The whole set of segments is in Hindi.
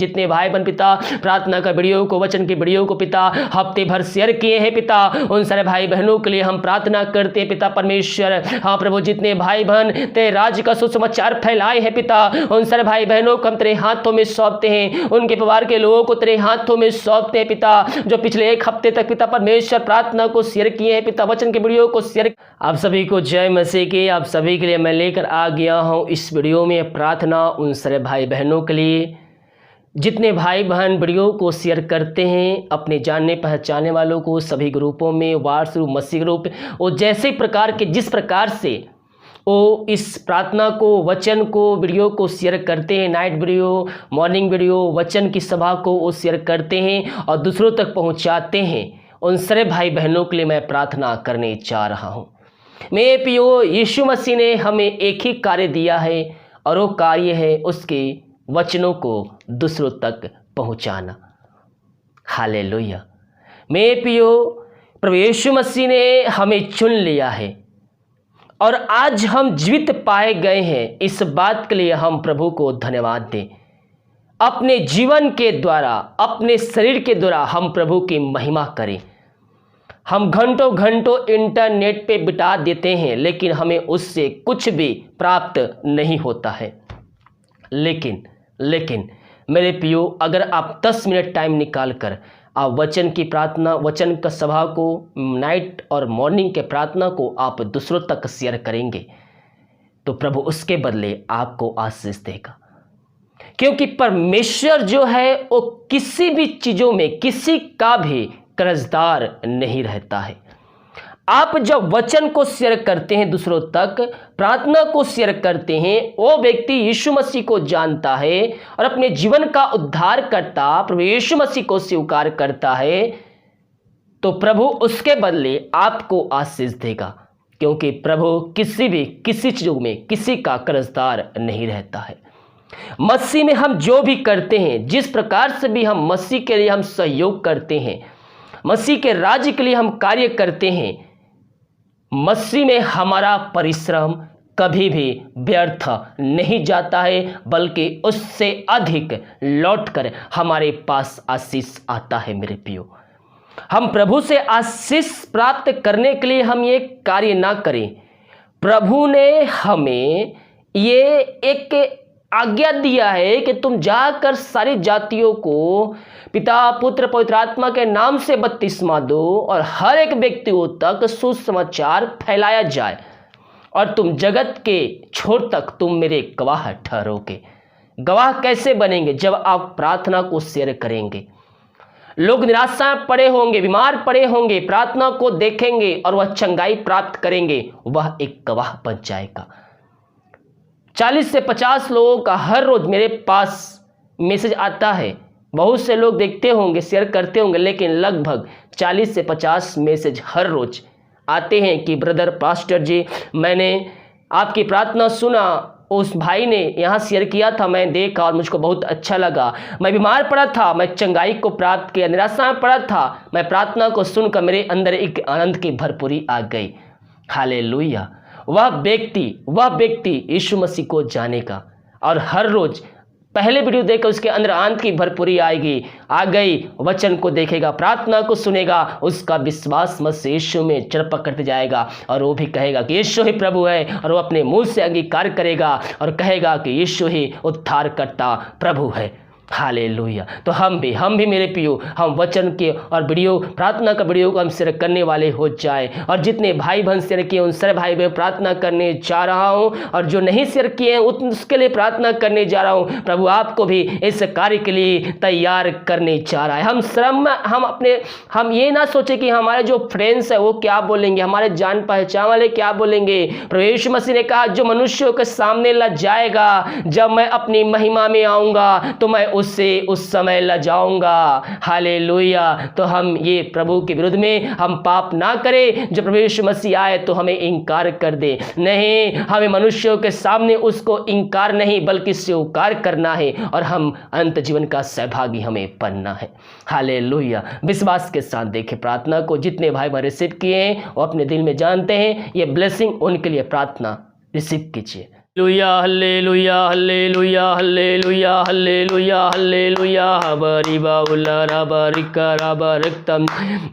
जितने भाई बहन पिता प्रार्थना का वीडियो को, वचन की वीडियो को पिता हफ्ते भर शेयर किए हैं पिता, उन सारे भाई बहनों के लिए हम प्रार्थना करते हैं पिता परमेश्वर। हाँ प्रभु, जितने भाई बहन तेरे राज्य का सुसमाचार फैलाए हैं पिता, उन सारे भाई बहनों को हम तेरे हाथों में सौंपते हैं, उनके परिवार के लोगों को तेरे हाथों में सौंपते हैं पिता, जो पिछले एक हफ्ते तक पिता परमेश्वर प्रार्थना को शेयर किए हैं पिता, वचन के वीडियो को शेयर। आप सभी को जय मसीह की। आप सभी के लिए मैं लेकर आ गया हूं इस वीडियो में प्रार्थना उन सारे भाई बहनों के लिए जितने भाई बहन वीडियो को शेयर करते हैं अपने जानने पहचानने वालों को, सभी ग्रुपों में, व्हाट्सएप ग्रुप, मसीह ग्रुप, और जैसे प्रकार के जिस प्रकार से वो इस प्रार्थना को, वचन को, वीडियो को शेयर करते हैं, नाइट वीडियो, मॉर्निंग वीडियो, वचन की सभा को वो शेयर करते हैं और दूसरों तक पहुंचाते हैं, उन सारे भाई बहनों के लिए मैं प्रार्थना करने जा रहा हूं। मेरे प्रियो, यीशु मसीह ने हमें एक ही कार्य दिया है और वो कार्य है उसके वचनों को दूसरों तक पहुंचाना। हालेलुया। मेरे प्रियो, प्रभु यीशु मसीह ने हमें चुन लिया है और आज हम जीवित पाए गए हैं। इस बात के लिए हम प्रभु को धन्यवाद दें। अपने जीवन के द्वारा, अपने शरीर के द्वारा हम प्रभु की महिमा करें। हम घंटों घंटों इंटरनेट पे बिता देते हैं लेकिन हमें उससे कुछ भी प्राप्त नहीं होता है। लेकिन मेरे प्रियो, अगर आप 10 मिनट टाइम निकाल कर आप वचन की प्रार्थना, वचन का सभा को, नाइट और मॉर्निंग के प्रार्थना को आप दूसरों तक शेयर करेंगे तो प्रभु उसके बदले आपको आशीष देगा। क्योंकि परमेश्वर जो है वो किसी भी चीज़ों में किसी का भी कर्जदार नहीं रहता है। आप जब वचन को शेयर करते हैं दूसरों तक, प्रार्थना को शेयर करते हैं, वो व्यक्ति यीशु मसीह को जानता है और अपने जीवन का उद्धार करता प्रभु यीशु मसीह को स्वीकार करता है तो प्रभु उसके बदले आपको आशीष देगा। क्योंकि प्रभु किसी चीज़ों में किसी का कर्जदार नहीं रहता है। मसीह में हम जो भी करते हैं, जिस प्रकार से भी हम मसीह के लिए हम सहयोग करते हैं, मसीह के राज्य के लिए हम कार्य करते हैं, मसीह में हमारा परिश्रम कभी भी व्यर्थ नहीं जाता है, बल्कि उससे अधिक लौटकर हमारे पास आशीष आता है। मेरे प्रियो, हम प्रभु से आशीष प्राप्त करने के लिए हम ये कार्य ना करें। प्रभु ने हमें ये एक आज्ञा दिया है कि तुम जाकर सारी जातियों को पिता, पुत्र, पवित्र आत्मा के नाम से बपतिस्मा दो और हर एक व्यक्तियों तक सुसमाचार फैलाया जाए और तुम जगत के छोर तक तुम मेरे गवाह ठहरोगे। गवाह कैसे बनेंगे? जब आप प्रार्थना को शेयर करेंगे। लोग निराशा पड़े होंगे, बीमार पड़े होंगे, प्रार्थना को देखेंगे और वह चंगाई प्राप्त करेंगे, वह एक गवाह बन जाएगा। 40 से 50 लोगों का हर रोज मेरे पास मैसेज आता है। बहुत से लोग देखते होंगे, शेयर करते होंगे, लेकिन लगभग 40 से 50 मैसेज हर रोज आते हैं कि ब्रदर, पास्टर जी, मैंने आपकी प्रार्थना सुना, उस भाई ने यहाँ शेयर किया था, मैं देखा और मुझको बहुत अच्छा लगा। मैं बीमार पड़ा था, मैं चंगाई को प्राप्त किया, निराशा में पड़ा था, मैं प्रार्थना को सुनकर मेरे अंदर एक आनंद की भरपूरी आ गई। हालेलुया। वह व्यक्ति यीशु मसीह को जानेगा और हर रोज पहले वीडियो देखकर उसके अंदर आनंद की भरपूरी आ गई, वचन को देखेगा, प्रार्थना को सुनेगा, उसका विश्वास मसीह यीशु में चरपक करते जाएगा और वो भी कहेगा कि यीशु ही प्रभु है और वो अपने मुंह से अंगीकार करेगा और कहेगा कि यीशु ही उद्धारकर्ता प्रभु है। हालेलुया। तो हम भी मेरे प्रियो, हम वचन के और वीडियो, प्रार्थना का वीडियो को हम शेयर करने वाले हो जाए और जितने भाई बहन शेयर किए उन सारे भाई बहन प्रार्थना करने जा रहा हूं और जो नहीं शेयर किए हैं उसके लिए प्रार्थना करने जा रहा हूं। प्रभु आपको भी इस कार्य के लिए तैयार करने जा रहा है। हम ये ना सोचे कि हमारे जो फ्रेंड्स है वो क्या बोलेंगे, हमारे जान पहचान वाले क्या बोलेंगे। प्रभु यीशु मसीह ने कहा, जो मनुष्यों के सामने लज जाएगा, जब मैं अपनी महिमा में आऊंगा तो मैं उससे उस समय लजाऊंगा। हालेलुया। तो हम ये प्रभु के विरुद्ध में हम पाप ना करें। जब प्रभु यीशु मसीह आए तो हमें इंकार कर दे नहीं, हमें मनुष्यों के सामने उसको इंकार नहीं बल्कि स्वीकार करना है और हम अनंत जीवन का सहभागी हमें बनना है। हालेलुया। विश्वास के साथ देखें प्रार्थना को। जितने भाई बहन रिसीव किए हैं वो अपने दिल में जानते हैं ये ब्लेसिंग, उनके लिए प्रार्थना रिसीव कीजिए। Hallelujah hallelujah hallelujah hallelujah hallelujah हबरिबा उल्लाराबा रिकाराबा रक्तम।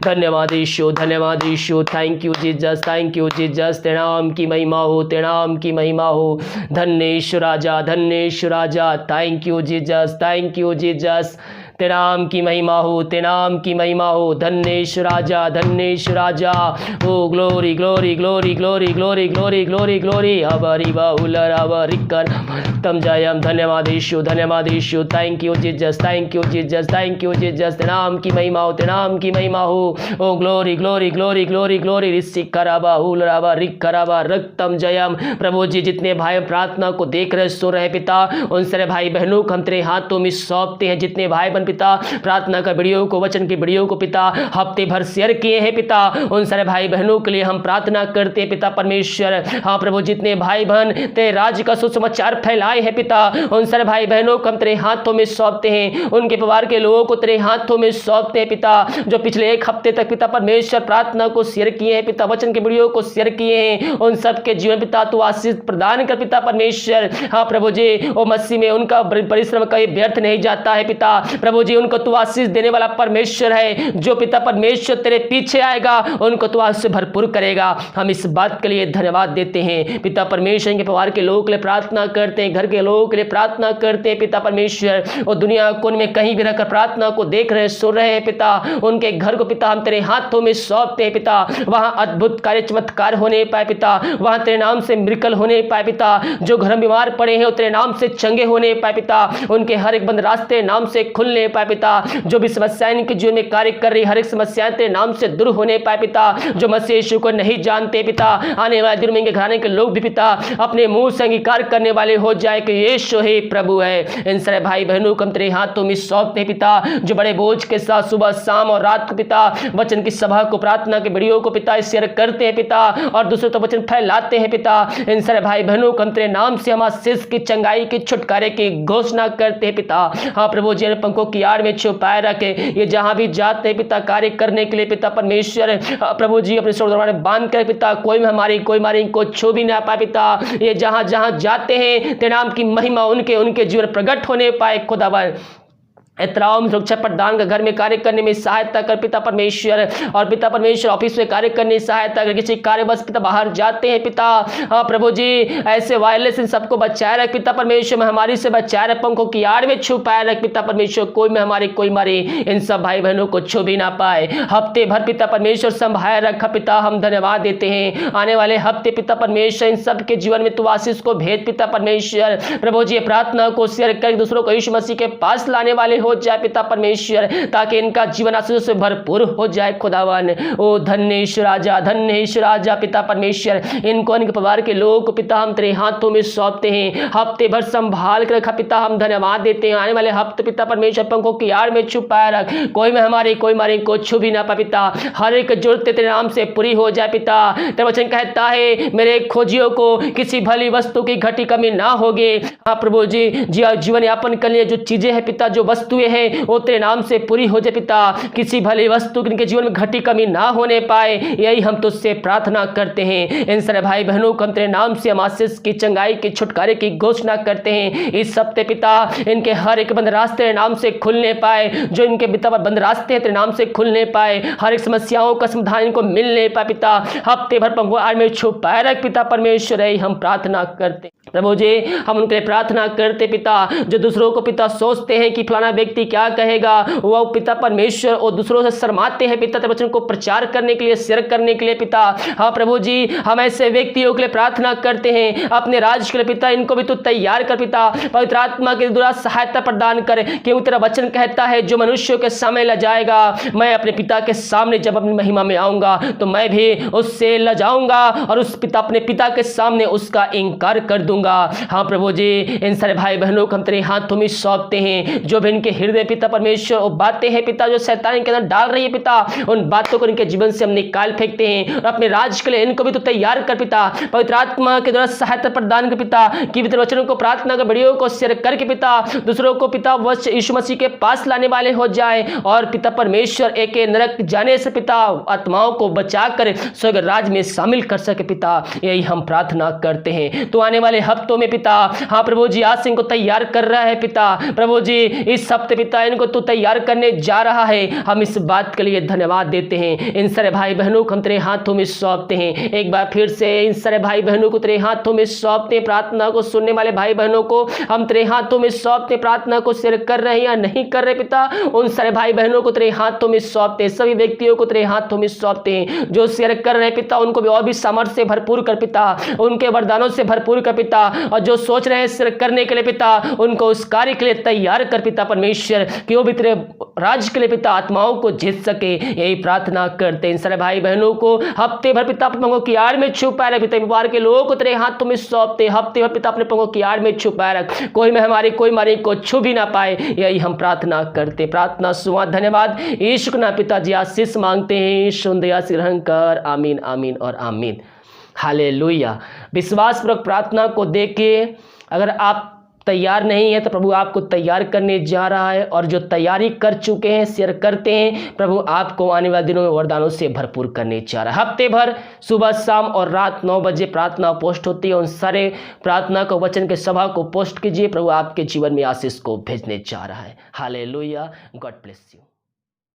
धन्यवाद यीशु, धन्यवाद Yeshu. Thank you Jesus, thank you Jesus. तेरे नाम की महिमा हो, तेरे नाम की महिमा हो। धन्य यीशु राजा, धन्य यीशु राजा। Thank you Jesus, thank you Jesus. तेरे नाम की महिमा हो, तेरे नाम की महिमा हो। धन्य यीशु राजा, धन्य यीशु राजा। Oh glory glory glory glory glory glory glory glory हबरिबा उल्लाराबा रिकर तम जयम। धन्यवाद यीशु, धन्यवाद Yeshu. Thank you Jesus, thank you Jesus, thank you Jesus. तेरे नाम की महिमा हो, तेरे नाम की महिमा हो। Oh glory glory glory glory glory रिसिकराबा उल्लाराबा रिकराबा रक्तम जयम। प्रभु जी, जितने भाई प्रार्थना को देख रहे सुन रहे पिता, उन सारे भाई बहनों को हम तेरे हाथों में सौंपते हैं। जितने भाई बहन पिता प्रार्थना का वीडियो को, वचन की वीडियो को पिता हफ्ते भर शेयर किए हैं पिता, उन सारे भाई बहनों के लिए हम प्रार्थना करते हैं पिता परमेश्वर। हाँ प्रभु, जितने भाई बहन तेरे राज्य का सुसमाचार फैलाए हैं पिता, उन सारे भाई बहनों को हम तेरे हाथों में सौंपते हैं। उनके परिवार के लोगों को तेरे हाथों में सौंपते हैं पिता, जो पिछले एक हफ्ते तक पिता परमेश्वर प्रार्थना को शेयर किए हैं पिता, वचन के वीडियो को शेयर किए हैं। उन सबके जीवन पिता तू आशीष प्रदान कर पिता परमेश्वर। हाँ प्रभु जी, ओ मसीह में उनका परिश्रम कहीं व्यर्थ नहीं जाता है पिता। प्रभु जी, उनको तू आशीष देने वाला परमेश्वर है। जो पिता परमेश्वर तेरे पीछे आएगा उनको तू आशीष से भरपूर करेगा। हम इस बात के लिए धन्यवाद देते हैं पिता परमेश्वर। के परिवार के लोगों के लिए प्रार्थना करते हैं, घर के लोगों के लिए प्रार्थना करते हैं पिता परमेश्वर। और दुनिया कोने में कहीं भी रहकर प्रार्थना को देख रहे सुन रहे हैं पिता, उनके घर को पिता हम तेरे हाथों में सौंपते हैं पिता। वहां अद्भुत कार्य चमत्कार होने पाए पिता, वहां तेरे नाम से मिरेकल होने पाए पिता। जो घर में बीमार पड़े हैं वो तेरे नाम से चंगे होने पाए पिता। उनके हर एक बंद रास्ते नाम से खुलने पाए पिता। जो भी समस्याएं इनके जीवन में कार्य कर रही, हर एक समस्याएं तेरे नाम से दूर होने पाए पिता। जो मसीह यीशु को नहीं जानते पिता, आने वाले दिनों में इनके घराने के लोग भी पिता अपने मुंह से अंगीकार करने वाले हो जाए कि यीशु ही प्रभु है। इन सारे भाई बहनों को हम तेरे हाथों में सौंपते पिता, जो बड़े बोझ के साथ सुबह शाम और रात को पिता वचन की सभा को, प्रार्थना के वीडियो को पिता शेयर करते हैं पिता, और दूसरों तक वचन फैलाते हैं पिता। इन सारे भाई बहनों को हम तेरे नाम से हम आशीष की, चंगाई की, छुटकारे की घोषणा करते हैं पिता। हाँ प्रभु जी, पंखों की आड़ में छुपाए रखे, ये जहां भी जाते हैं पिता कार्य करने के लिए पिता परमेश्वर। प्रभु जी, अपने स्वर्ग दरबार में बांध कर पिता कोई हमारी को छू भी ना पाए पिता। ये जहां जहां जाते हैं तेरे नाम की महिमा उनके जीवन प्रकट होने पाए खुदावन। एतराम सुरक्षा प्रदान का घर में कार्य करने में सहायता कर पिता परमेश्वर। और पिता परमेश्वर ऑफिस में कार्य करने में सहायता कर, किसी कार्य बस पिता बाहर जाते हैं पिता, हाँ प्रभु जी ऐसे वायरलेस इन सबको बचाए रख पिता परमेश्वर। महामारी से बचाए रख, पंखों की आड़ में छुपाए रख पिता परमेश्वर। कोई महामारी कोई मारी इन सब भाई बहनों को छू भी ना पाए। हफ्ते भर पिता परमेश्वर संभाए रखा पिता, हम धन्यवाद देते हैं। आने वाले हफ्ते पिता परमेश्वर इन सब के जीवन में तू आशीष को भेज पिता परमेश्वर। प्रभु जी, प्रार्थना को शेयर कर दूसरों को यीशु मसीह के पास लाने वाले हो जाए पिता परमेश्वर, ताकि इनका जीवन आशीष से भरपूर हो जाए खुदावन। ओ धन्य यीशु राजा, धन्य यीशु राजा पिता परमेश्वर। इनको इनके परिवार के लोगों को पिता हम तेरे हाथों में सौंपते हैं। हफ्ते भर संभाल कर रखा पिता, हम धन्यवाद देते हैं। आने वाले हफ्ते पिता परमेश्वर पंखों की आड़ में छुपाए रख, कोई में हमारे कोई मारे को छू भी ना पाए पिता। हर एक जरूरत तेरे नाम से पूरी हो जाए पिता। तेरा वचन कहता है मेरे खोजियों को किसी भली वस्तु की घटी कमी ना होगी। हाँ प्रभु जी, जीवन यापन के लिए जो चीजें हैं पिता, जो वस्तुएं हैं वो तेरे नाम से पूरी हो जाए पिता। किसी भली वस्तु के जीवन में घटी कमी ना होने पाए, यही हम तुझसे प्रार्थना करते हैं। इन सारे भाई बहनों को हम तेरे नाम से हम आशीष की, चंगाई की, छुटकारे की घोषणा करते हैं। इस हफ्ते पिता इनके हर एक बंद रास्ते तेरे नाम से खुलने पाए, जो इनके पिता पर बंद रास्ते तेरे नाम से खुलने पाए, हर एक समस्याओं का समाधान इनको मिलने पाए पिता। हफ्ते भर पंखों आड़ में छुपाए रख पिता परमेश्वर, यही हम प्रार्थना करते प्रभु जी। हम उनके लिए प्रार्थना करते पिता, जो दूसरों को पिता सोचते हैं कि फलाना व्यक्ति क्या कहेगा, वो पिता परमेश्वर और दूसरों से शर्माते हैं पिता, तेरे वचन को प्रचार करने के लिए, शेयर करने के लिए पिता। हाँ प्रभु जी, हम ऐसे व्यक्तियों के लिए प्रार्थना करते हैं, अपने राज्य के लिए पिता इनको भी तू तैयार कर पिता। पवित्र आत्मा के द्वारा सहायता प्रदान कर, क्योंकि तेरा वचन कहता है जो मनुष्यों के सामने ल जाएगा, मैं अपने पिता के सामने जब अपनी महिमा में आऊंगा तो मैं भी उससे ल जाऊंगा और उस पिता अपने पिता के सामने उसका इंकार कर दूंगा। हाँ प्रभु जी, इन सारे भाई बहनों को हम तेरे हाथों में सौंपते हैं। जो भी इनके हृदय पिता परमेश्वर वो बातें हैं पिता जो शैतान के अंदर डाल रही है पिता, उन बातों को इनके जीवन से हम निकाल फेंकते हैं और अपने राज्य के लिए इनको भी तो तैयार कर पिता। पवित्र आत्मा के द्वारा सहायता प्रदान कर पिता, कि तेरे वचनों को, प्रार्थना के वीडियो को शेयर करके पिता दूसरों को पिता यीशु मसीह के पास लाने वाले हो जाए, और पिता परमेश्वर एक नरक जाने से पिता आत्माओं को बचा कर स्वर्ग राज में शामिल कर सके पिता, यही हम प्रार्थना करते हैं। तो आने वाले हफ्तों में पिता, हाँ प्रभु जी आज से इनको तैयार कर रहा है पिता, प्रभु जी इस हफ्ते पिता इनको तू तैयार करने जा रहा है। हम इस बात के लिए धन्यवाद देते हैं। इन सारे भाई बहनों को हम तेरे हाथों में सौंपते हैं। एक बार फिर से इन सारे भाई बहनों को तेरे हाथों में सौंपते हैं। प्रार्थना को सुनने वाले भाई बहनों को हम तेरे हाथों में सौंपते हैं। प्रार्थना को शेयर कर रहे हैं या नहीं कर रहे पिता, उन सारे भाई बहनों को तेरे हाथों में सौंपते हैं। सभी व्यक्तियों को तेरे हाथों में सौंपते हैं जो शेयर कर रहे हैं पिता, उनको भी और भी सामर्थ्य से भरपूर कर पिता, उनके वरदानों से भरपूर कर पिता, और जो सोच रहे हैं शेयर करने के लिए पिता, उनको उस कार्य के लिए तैयार कर पिता परमेश्वर, कि वो भी तेरे राज्य के लिए पिता आत्माओं को जीत सके। यही प्रार्थना करते हैं। इन सारे भाई बहनों को हफ्ते भर पिता अपने पंखों की आड़ में छुपाए रख पिता। बीमार के लोगों को तेरे हाथों में सौंपते, हफ्ते भर पिता अपने पंखों की आड़ में छुपाए रख, कोई महामारी कोई मारी को छू भी ना पाए। यही हम प्रार्थना करते, प्रार्थना सुना धन्यवाद यीशु के नाम पिताजी आशीष मांगते हैं। सुंदया से ग्रहण कर, आमीन आमीन और आमीन। हालेलुया। विश्वासपूर्वक प्रार्थना को देखिए। अगर आप तैयार नहीं है तो प्रभु आपको तैयार करने जा रहा है, और जो तैयारी कर चुके हैं शेयर करते हैं, प्रभु आपको आने वाले दिनों में वरदानों से भरपूर करने जा रहा है। हफ्ते भर सुबह शाम और रात 9 बजे प्रार्थना पोस्ट होती है। उन सारे प्रार्थना को वचन के सभा को पोस्ट कीजिए। प्रभु आपके जीवन में आशीष को भेजने जा रहा है। हालेलुया। God bless you.